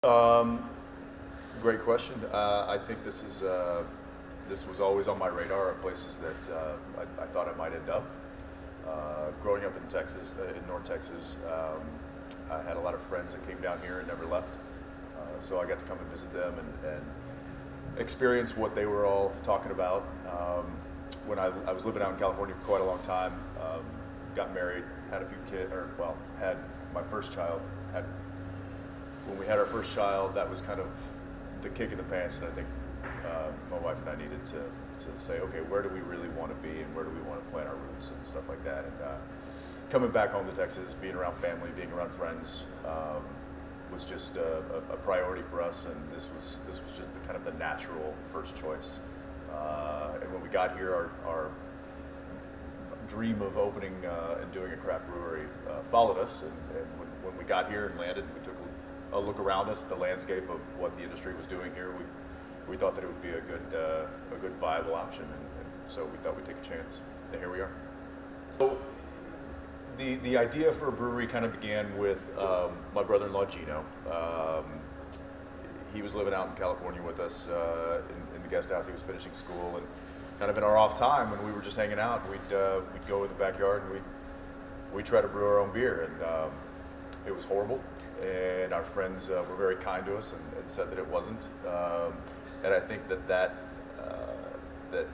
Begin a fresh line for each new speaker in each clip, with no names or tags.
Um, Great question. I think this was always on my radar of places that I thought I might end up. Growing up in Texas, in North Texas, I had a lot of friends that came down here and never left. So I got to come and visit them and experience what they were all talking about. When I was living out in California for quite a long time, got married, had a few kids, or well, had my first child. When we had our first child, that was kind of the kick in the pants that I think my wife and I needed to say, okay, where do we really want to be and where do we want to plant our roots and stuff like that. And coming back home to Texas, being around family, being around friends, was just a priority for us, and this was just the kind of the natural first choice. And when we got here, our dream of opening and doing a craft brewery followed us, and when we got here and landed, we took a look around us at the landscape of what the industry was doing here. We thought that it would be a good viable option, and so we thought we'd take a chance, and here we are. So the idea for a brewery kind of began with my brother-in-law Gino. He was living out in California with us in the guest house. He was finishing school, and kind of in our off time when we were just hanging out, we'd go in the backyard and we'd try to brew our own beer, and it was horrible. And our friends were very kind to us and said that it wasn't. And I think that the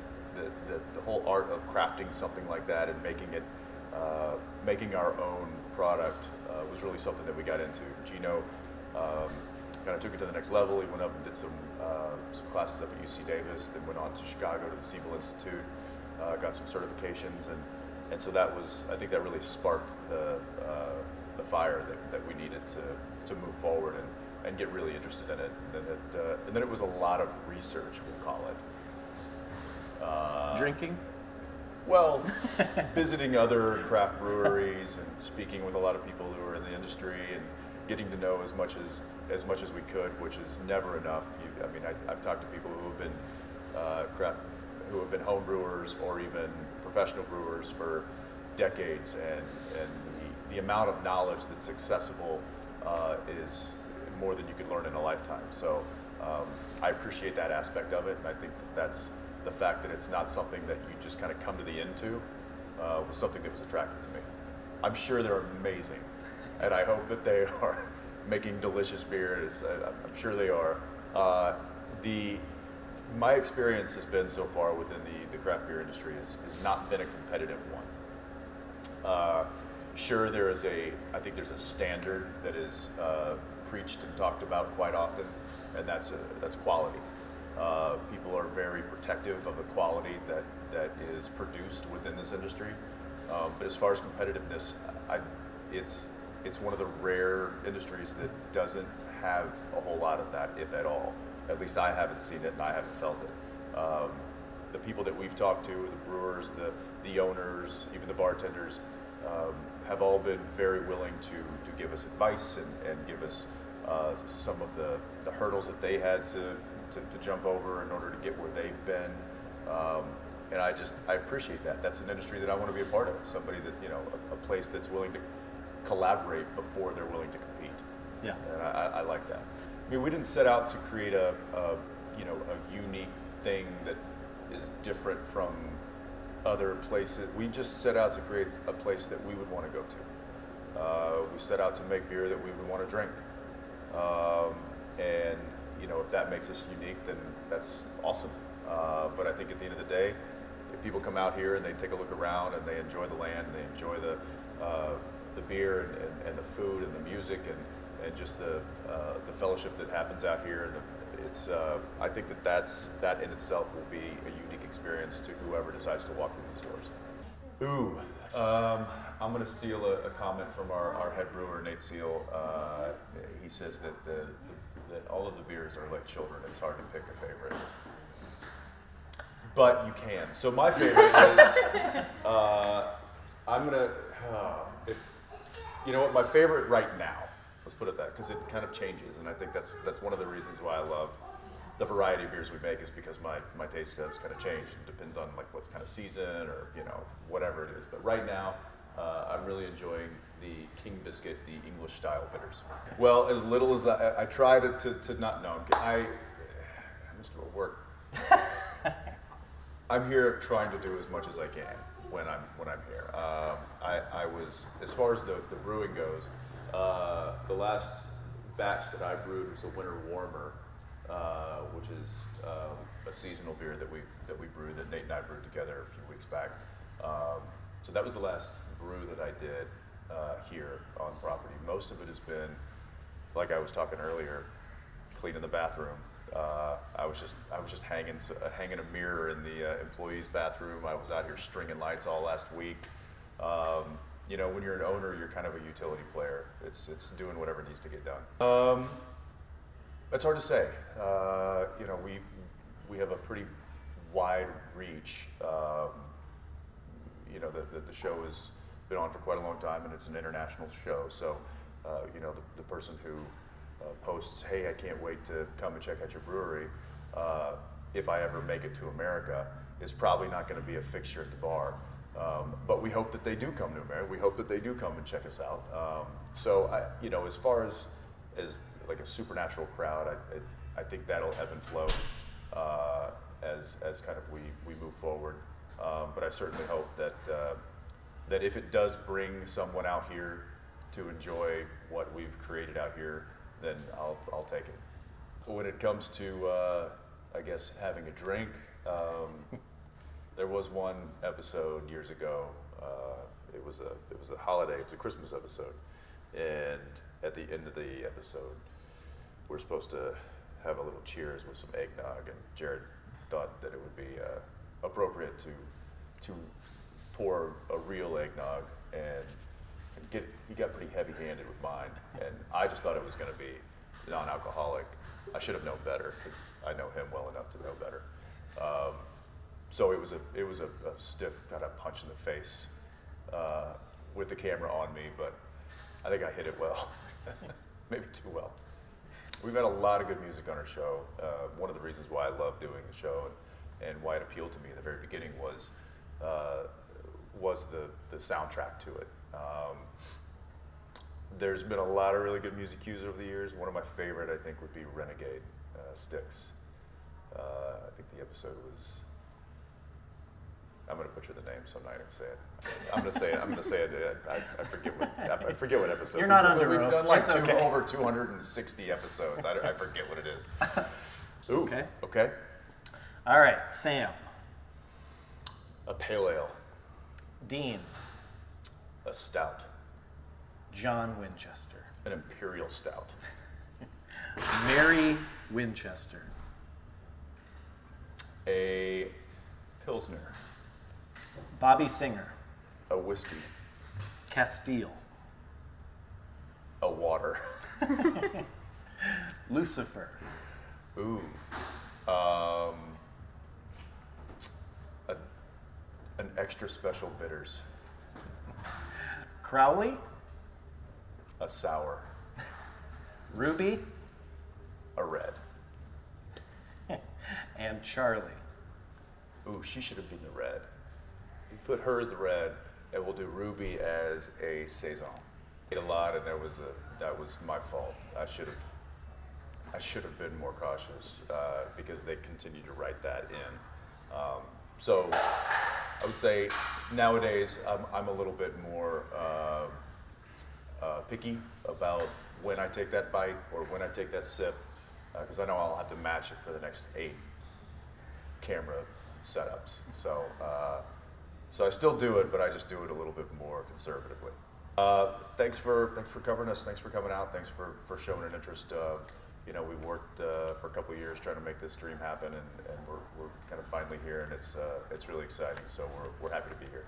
whole art of crafting something like that and making our own product was really something that we got into. Gino kind of took it to the next level. He went up and did some classes up at UC Davis, then went on to Chicago to the Siebel Institute, got some certifications, and so I think that really sparked the fire that we needed to move forward and get really interested in it. And then it was a lot of research, we'll call it.
Drinking?
Well, visiting other craft breweries and speaking with a lot of people who are in the industry and getting to know as much as we could, which is never enough. I've talked to people who have been who have been home brewers or even professional brewers for decades, and the amount of knowledge that's accessible is more than you could learn in a lifetime. So I appreciate that aspect of it, and I think that's the fact that it's not something that you just kind of come to the end to was something that was attractive to me. I'm sure they're amazing, and I hope that they are making delicious beer. I'm sure they are. My experience has been so far within the craft beer industry has not been a competitive one. Sure, I think there's a standard that is preached and talked about quite often, and that's quality. People are very protective of the quality that is produced within this industry. But as far as competitiveness, it's one of the rare industries that doesn't have a whole lot of that, if at all. At least I haven't seen it and I haven't felt it. The people that we've talked to, the brewers, the owners, even the bartenders, have all been very willing to give us advice and give us some of the hurdles that they had to jump over in order to get where they've been. And I appreciate that. That's an industry that I want to be a part of. Somebody that, a place that's willing to collaborate before they're willing to compete.
Yeah.
And I like that. I mean, we didn't set out to create a unique thing that is different from other places. We just set out to create a place that we would want to go to. We set out to make beer that we would want to drink. And if that makes us unique, then that's awesome. But I think at the end of the day, if people come out here and they take a look around and they enjoy the land and they enjoy the beer and the food and the music and just the fellowship that happens out here, and I think that in itself will be a unique experience to whoever decides to walk through these doors. I'm going to steal a comment from our head brewer, Nate Seal. He says that all of the beers are like children. It's hard to pick a favorite. But you can. So my favorite is, my favorite right now, let's put it that, because it kind of changes, and I think that's one of the reasons why I love the variety of beers we make, is because my taste does kind of change. It depends on like what kind of season or whatever it is. But right now, I'm really enjoying the King Biscuit, the English style bitters. Well, as little as I try to not know. I just do work. I'm here trying to do as much as I can when I'm here. I was, as far as the brewing goes, the last batch that I brewed was a winter warmer, which is a seasonal beer that we brewed, that Nate and I brewed together a few weeks back. So that was the last brew that I did here on property. Most of it has been, like I was talking earlier, cleaning the bathroom. I was just hanging a mirror in the employee's bathroom. I was out here stringing lights all last week. You know, when you're an owner, you're kind of a utility player. It's doing whatever needs to get done. It's hard to say. You know, we have a pretty wide reach. You know, the show has been on for quite a long time, and it's an international show. So, you know, the person who posts, "Hey, I can't wait to come and check out your brewery," if I ever make it to America, is probably not going to be a fixture at the bar. But we hope that they do come to America. We hope that they do come and check us out. So, you know, as far as like a supernatural crowd, I think that'll ebb and flow as kind of we move forward. But I certainly hope that if it does bring someone out here to enjoy what we've created out here, then I'll take it. When it comes to, I guess, having a drink, there was one episode years ago. It was a holiday. It was a Christmas episode, and at the end of the episode, we're supposed to have a little cheers with some eggnog, and Jared thought that it would be appropriate to pour a real eggnog, and he got pretty heavy-handed with mine, and I just thought it was going to be non-alcoholic. I should have known better, because I know him well enough to know better. So it was a stiff kind of punch in the face with the camera on me, but I think I hit it well, maybe too well. We've had a lot of good music on our show. One of the reasons why I love doing the show and why it appealed to me in the very beginning was the soundtrack to it. There's been a lot of really good music cues over the years. One of my favorite, I think, would be Renegade, Styx. I think the episode was, I'm going to butcher the name, so I'm not going to say it. I'm going to say it. I forget what episode.
You're not under
We've
oath.
done like
It's okay.
over 260 episodes. I forget what it is. Ooh,
Okay.
Okay.
All right, Sam.
A pale ale.
Dean.
A stout.
John Winchester.
An imperial stout.
Mary Winchester.
A pilsner.
Bobby Singer.
A whiskey.
Castile.
A water.
Lucifer.
Ooh. An extra special bitters.
Crowley.
A sour.
Ruby.
A red.
And Charlie.
Ooh, she should have been the red. We put her as the red, and we'll do Ruby as a saison. Ate a lot, and that was my fault. I should have been more cautious because they continue to write that in. So I would say nowadays I'm a little bit more picky about when I take that bite or when I take that sip, because I know I'll have to match it for the next 8 camera setups. So I still do it, but I just do it a little bit more conservatively. Thanks for covering us. Thanks for coming out. Thanks for showing an interest. You know, we worked for a couple of years trying to make this dream happen, and we're kind of finally here, and it's really exciting. So we're happy to be here.